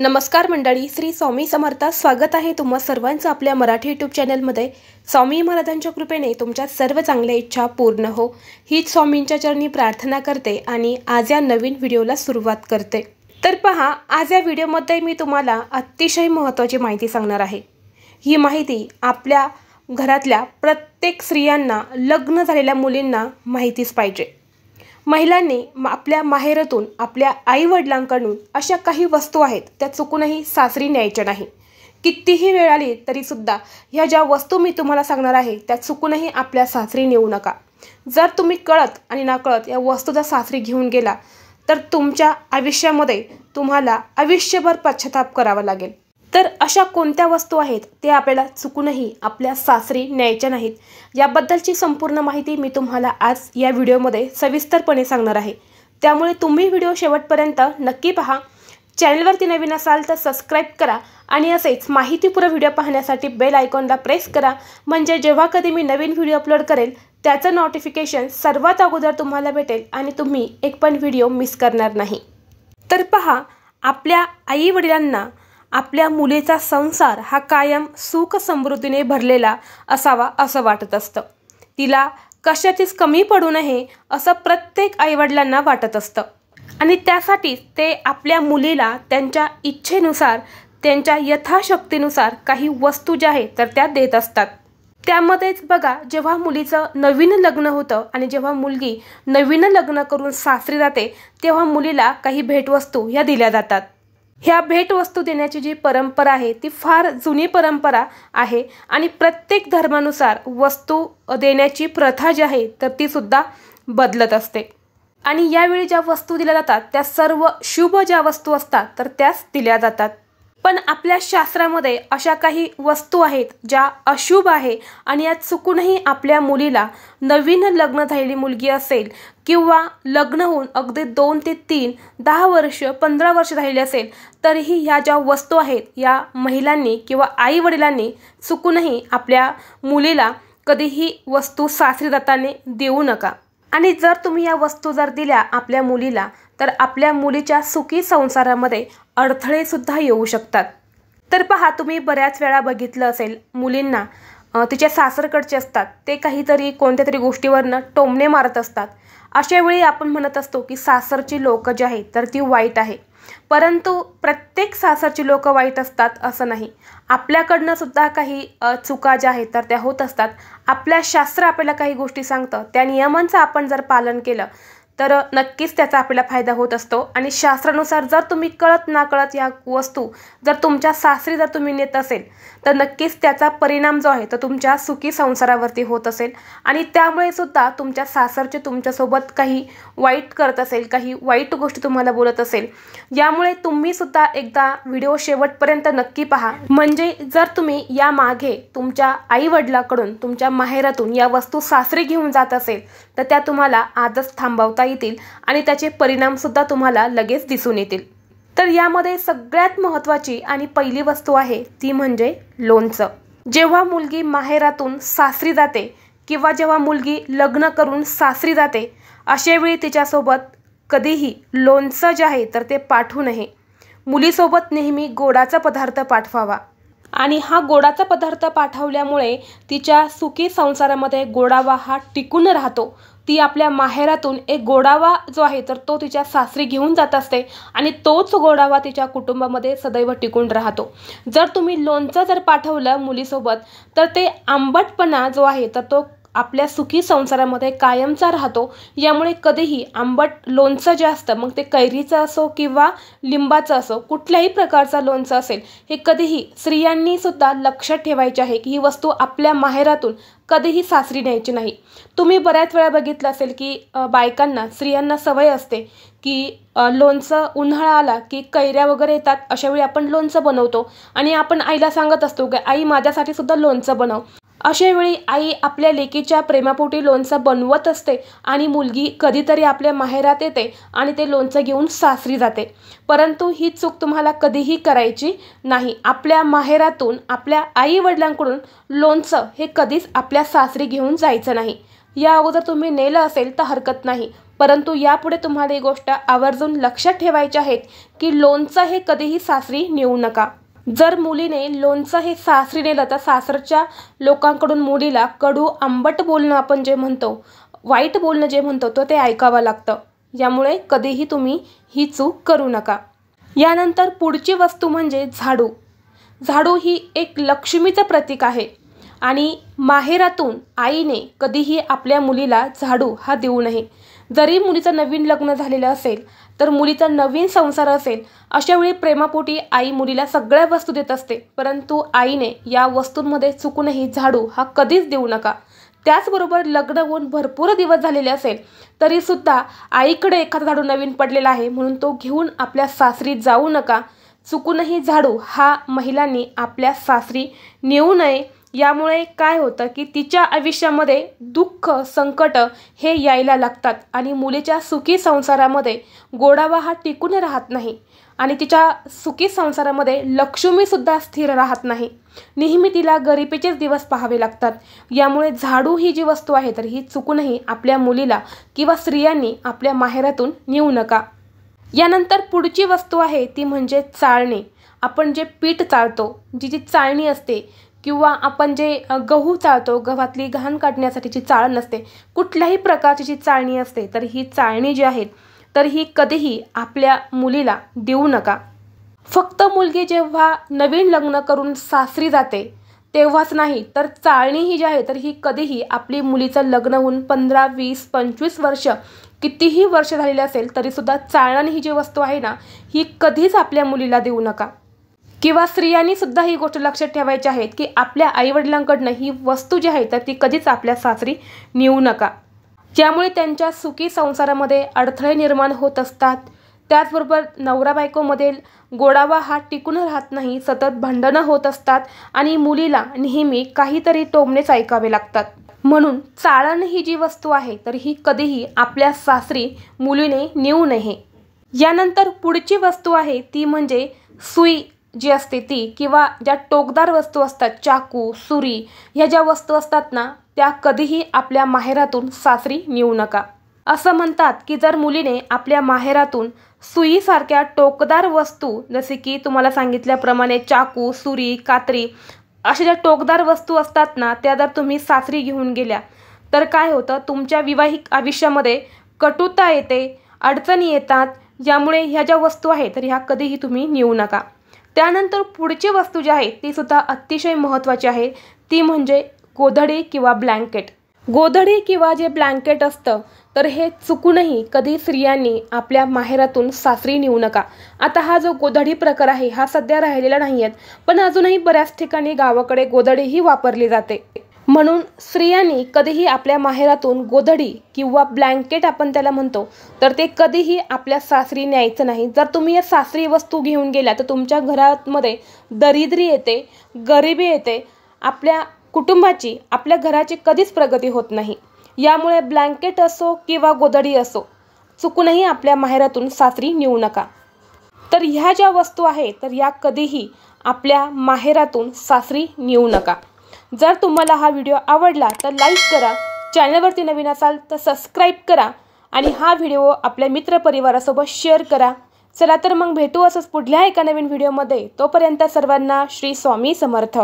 नमस्कार मंडळी, श्री स्वामी समर्थ. स्वागत आहे तुम्हा सर्वांचं आपल्या मराठी यूट्यूब चॅनलमध्ये. स्वामी महाराजांच्या कृपेने तुमच्या सर्व चांगल्या इच्छा पूर्ण हो, हीच स्वामींच्या चरणी प्रार्थना करते आणि आज या नवीन व्हिडिओला सुरुवात करते. तर पहा, आज या व्हिडिओमध्ये मी तुम्हाला अतिशय महत्त्वाची माहिती सांगणार आहे. ही माहिती आपल्या घरातल्या प्रत्येक स्त्रियांना, लग्न झालेल्या मुलींना माहितीच पाहिजे. महिलांनी आपल्या माहेरातून, आपल्या आईवडिलांकडून अशा काही वस्तू आहेत त्या चुकूनही सासरी न्यायच्या नाही. कितीही वेळ आली तरीसुद्धा ह्या ज्या वस्तू मी तुम्हाला सांगणार आहे त्या चुकूनही आपल्या सासरी नेऊ नका. जर तुम्ही कळत आणि नकळत या वस्तू जर सासरी घेऊन गेला तर तुमच्या आयुष्यामध्ये तुम्हाला आयुष्यभर पश्चाताप करावा लागेल. तर अशा कोणत्या वस्तू आहेत ते आपल्याला चुकूनही आपल्या सासरी न्यायच्या नाहीत, याबद्दलची संपूर्ण माहिती मी तुम्हाला आज या व्हिडिओमध्ये सविस्तरपणे सांगणार आहे. त्यामुळे तुम्ही व्हिडिओ शेवटपर्यंत नक्की पहा. चॅनलवरती नवीन असाल तर सबस्क्राईब करा आणि असेच माहितीपूर्ण व्हिडिओ पाहण्यासाठी बेल आयकॉनला प्रेस करा, म्हणजे जेव्हा कधी मी नवीन व्हिडिओ अपलोड करेल त्याचं नोटिफिकेशन सर्वात अगोदर तुम्हाला भेटेल आणि तुम्ही एक पण व्हिडिओ मिस करणार नाही. तर पहा, आपल्या आई वडिलांना आपल्या मुलीचा संसार हा कायम सुख समृद्धीने भरलेला असावा असं वाटत असतं. तिला कशाचीच कमी पडू नये असं प्रत्येक आईवडिलांना वाटत असतं आणि त्यासाठी ते आपल्या मुलीला त्यांच्या इच्छेनुसार, त्यांच्या यथाशक्तीनुसार काही वस्तू ज्या आहेत तर त्या देत असतात. त्यामध्येच बघा, जेव्हा मुलीचं नवीन लग्न होतं आणि जेव्हा मुलगी नवीन लग्न करून सासरी जाते तेव्हा मुलीला काही भेटवस्तू ह्या दिल्या जातात. ह्या भेटवस्तू देण्याची जी परंपरा आहे ती फार जुनी परंपरा आहे आणि प्रत्येक धर्मानुसार वस्तू देण्याची प्रथा जी आहे तर ती सुद्धा बदलत असते. आणि यावेळी ज्या वस्तू दिल्या जातात त्या सर्व शुभ ज्या वस्तू असतात तर त्याच दिल्या जातात. पण आपल्या शास्त्रामध्ये अशा काही वस्तू आहेत ज्या अशुभ आहे आणि यात चुकूनही आपल्या मुलीला, नवीन लग्न झालेली मुलगी असेल किंवा लग्न होऊन अगदी 2 ते 3, 10 वर्ष, 15 वर्ष झालेली असेल तरीही ह्या ज्या वस्तू आहेत या महिलांनी किंवा आई वडिलांनी चुकूनही आपल्या मुलीला कधीही वस्तू सासरी जाताना देऊ नका. आणि जर तुम्ही या वस्तू जर दिल्या आपल्या मुलीला तर आपल्या मुलीच्या सुखी संसारामध्ये अडथळे सुद्धा येऊ शकतात. तर पहा, तुम्ही बऱ्याच वेळा बघितलं असेल, मुलींना तिच्या सासरकडचे असतात ते काहीतरी कोणत्या तरी गोष्टीवरनं टोमणे मारत असतात. अशा वेळी आपण म्हणत असतो की सासरची लोक जी आहेत तर ती वाईट आहे. परंतु प्रत्येक सासरची लोक वाईट असतात असं नाही. आपल्याकडनं सुद्धा काही चुका ज्या आहेत तर त्या होत असतात. आपल्या शास्त्र आपल्याला काही गोष्टी सांगतं, त्या नियमांचं आपण जर पालन केलं तर नक्कीच त्याचा आपल्याला फायदा होत असतो. आणि शास्त्रानुसार जर तुम्ही कळत नाकळत या वस्तू जर तुमच्या सासरी जर तुम्ही नेत असेल तर नक्कीच त्याचा परिणाम जो आहे तो तुमच्या सुखी संसारावरती होत असेल आणि त्यामुळे सुद्धा तुमच्या सासरचे तुमच्यासोबत काही वाईट करत असेल, काही वाईट गोष्टी तुम्हाला बोलत असेल. यामुळे तुम्ही सुद्धा एकदा व्हिडिओ शेवटपर्यंत नक्की पहा, म्हणजे जर तुम्ही या मागे तुमच्या आईवडिलाकडून, तुमच्या माहेरातून या वस्तू सासरी घेऊन जात असेल तर त्या तुम्हाला आजच थांबवता येतील आणि त्याचे परिणाम सुद्धा तुम्हाला लगेच दिसून येतील. तर यामध्ये सगळ्यात महत्त्वाची आणि पहिली वस्तू आहे ती म्हणजे लोणचं. जेव्हा मुलगी माहेरातून सासरी जाते किंवा जेव्हा मुलगी लग्न करून सासरी जाते अशा वेळी तिच्यासोबत कधीही लोणचं जे आहे तर ते पाठवू नये. मुलीसोबत नेहमी गोडाचा पदार्थ पाठवावा आणि हा गोडाचा पदार्थ पाठवल्यामुळे तिच्या सुखी संसारामध्ये गोडावा हा टिकून राहतो. ती आपल्या माहेरातून एक गोडावा जो आहे तर तो तिच्या सासरी घेऊन जात असते आणि तोच गोडावा तिच्या कुटुंबामध्ये सदैव टिकून राहतो. जर तुम्ही लोणचं जर पाठवलं मुलीसोबत तर ते आंबटपणा जो आहे तर तो आपल्या सुखी संसारामध्ये कायमचा राहतो. यामुळे कधीही आंबट लोणचं जे असतं, मग ते कैरीचं असो किंवा लिंबाचं असो, कुठल्याही प्रकारचं लोणचं असेल, हे कधीही स्त्रियांनी सुद्धा लक्षात ठेवायचे आहे की ही वस्तू आपल्या माहेरातून कधीही सासरी न्यायची नाही. तुम्ही बऱ्याच वेळा बघितलं असेल की बायकांना, स्त्रियांना सवय असते की लोणचं उन्हाळा आला की कैऱ्या वगैरे येतात, अशावेळी आपण लोणचं बनवतो आणि आपण आईला सांगत असतो की आई माझ्यासाठी सुद्धा लोणचं बनव. अशा वेळी आई आपल्या लेकीच्या प्रेमापोटी लोणचं बनवत असते आणि मुलगी कधीतरी आपल्या माहेरात येते आणि ते लोणचं घेऊन सासरी जाते. परंतु ही चूक तुम्हाला कधीही करायची नाही. आपल्या माहेरातून, आपल्या आई वडिलांकडून लोणचं हे कधीच आपल्या सासरी घेऊन जायचं नाही. या अगोदर तुम्ही नेलं असेल तर हरकत नाही, परंतु यापुढे तुम्हाला ही गोष्ट आवर्जून लक्षात ठेवायची आहे की लोणचं हे कधीही सासरी नेऊ नका. जर मुलीने लोणचं हे सासरी नेलं तर सासरच्या लोकांकडून मुलीला कडू आंबट बोलणं आपण जे म्हणतो, वाईट बोलणं जे म्हणतो तो ते ऐकावं लागतं. यामुळे कधीही तुम्ही ही चूक करू नका. यानंतर पुढची वस्तू म्हणजे झाडू. झाडू ही एक लक्ष्मीचं प्रतीक आहे आणि माहेरातून आईने कधीही आपल्या मुलीला झाडू हा देऊ नये. जरी मुलीचं नवीन लग्न झालेलं असेल तर मुलीचा नवीन संसार असेल, अशा वेळी प्रेमापोटी आई मुलीला सगळ्या वस्तू देत असते, परंतु आईने या वस्तूंमध्ये चुकूनही झाडू हा कधीच देऊ नका. त्याचबरोबर लग्न होऊन भरपूर दिवस झालेले असेल तरीसुद्धा आईकडे एखादा झाडू नवीन पडलेला आहे म्हणून तो घेऊन आपल्या सासरी जाऊ नका. चुकूनही झाडू हा महिलांनी आपल्या सासरी नेऊ नये. यामुळे काय होतं की तिच्या आयुष्यामध्ये दुःख, संकट हे यायला लागतात आणि मुलीच्या सुखी संसारामध्ये गोडावा हा टिकून राहत नाही आणि तिच्या सुखी संसारामध्ये लक्ष्मीसुद्धा स्थिर राहत नाही. नेहमी तिला गरिबीचेच दिवस पाहावे लागतात. यामुळे झाडू ही जी वस्तू आहे तर ही चुकूनही आपल्या मुलीला किंवा स्त्रियांनी आपल्या माहेरातून नेऊ नका. यानंतर पुढची वस्तू आहे ती म्हणजे चाळणी. आपण जे पीठ चाळतो, जी चाळणी असते किंवा आपण जे गहू चाळतो, गव्हातली घाण काढण्यासाठीची चाळण नसते, कुठल्याही प्रकारची जी चाळणी असते तर ही चाळणी जी आहे तर ही कधीही आपल्या मुलीला देऊ नका. फक्त मुलगी जेव्हा नवीन लग्न करून सासरी जाते तेव्हाच नाही तर चाळणी ही जी आहे तर ही कधीही आपली मुलीचं लग्न होऊन 15, 20, 25 वर्ष कितीही वर्ष झालेले असेल तरीसुद्धा चाळण ही जी वस्तू आहे ना ही कधीच आपल्या मुलीला देऊ नका. किंवा स्त्रियांनी सुद्धा ही गोष्ट लक्षात ठेवायची आहे की आपल्या आईवडिलांकडनं ही वस्तू जी आहे तर ती कधीच आपल्या सासरी नेऊ नका. ज्यामुळे त्यांच्या सुखी संसारामध्ये अडथळे निर्माण होत असतात. त्याचबरोबर नवरा बायकोमध्ये गोडावा हा टिकून राहत नाही, सतत भांडणं होत असतात आणि मुलीला नेहमी काहीतरी टोमणेच ऐकावे लागतात. म्हणून चाळण ही जी वस्तू आहे तर ही कधीही आपल्या सासरी मुलीने नेऊ नये. यानंतर पुढची वस्तू आहे ती म्हणजे सुई जी असते ती, किंवा ज्या टोकदार वस्तू असतात, चाकू, सुरी, ह्या ज्या वस्तू असतात ना त्या कधीही आपल्या माहेरातून सासरी नेऊ नका. असं म्हणतात की जर मुलीने आपल्या माहेरातून सुईसारख्या टोकदार वस्तू, जसे की तुम्हाला सांगितल्याप्रमाणे चाकू, सुरी, कात्री, अशा ज्या टोकदार वस्तू असतात ना त्या जर तुम्ही सासरी घेऊन गेल्या तर काय होतं, तुमच्या विवाहिक आयुष्यामध्ये कटुता येते, अडचणी येतात. यामुळे ह्या ज्या वस्तू आहेत तर ह्या कधीही तुम्ही नेऊ नका. त्यानंतर पुढची वस्तू जी आहे ती सुद्धा अतिशय महत्त्वाची आहे, ती म्हणजे गोधडी किंवा ब्लँकेट. गोधडी किंवा जे ब्लँकेट असतं तर हे चुकूनही कधी स्त्रियांनी आपल्या माहेरातून सासरी नेऊ नका. आता हा जो गोधडी प्रकार आहे हा सध्या राहिलेला नाही आहे, पण अजूनही बऱ्याच ठिकाणी गावाकडे गोधडी ही वापरली जाते. म्हणून स्त्रियांनी कधीही आपल्या माहेरातून गोधडी किंवा ब्लँकेट आपण त्याला म्हणतो तर ते कधीही आपल्या सासरी न्यायचं नाही. जर तुम्ही या सासरी वस्तू घेऊन गेल्या तर तुमच्या घरामध्ये दरिद्री येते, गरिबी येते, आपल्या कुटुंबाची, आपल्या घराची कधीच प्रगती होत नाही. यामुळे ब्लँकेट असो किंवा गोधडी असो चुकूनही आपल्या माहेरातून सासरी नेऊ नका. तर ह्या ज्या वस्तू आहेत तर या कधीही आपल्या माहेरातून सासरी नेऊ नका. जर तुम्हाला हा व्हिडिओ आवडला तर लाईक करा, चॅनलवरती नवीन असाल तर सबस्क्राईब करा आणि हा व्हिडिओ आपल्या मित्रपरिवारासोबत शेअर करा. चला तर मग भेटू असंच पुढल्या एका नवीन व्हिडिओमध्ये. तोपर्यंत सर्वांना श्री स्वामी समर्थ.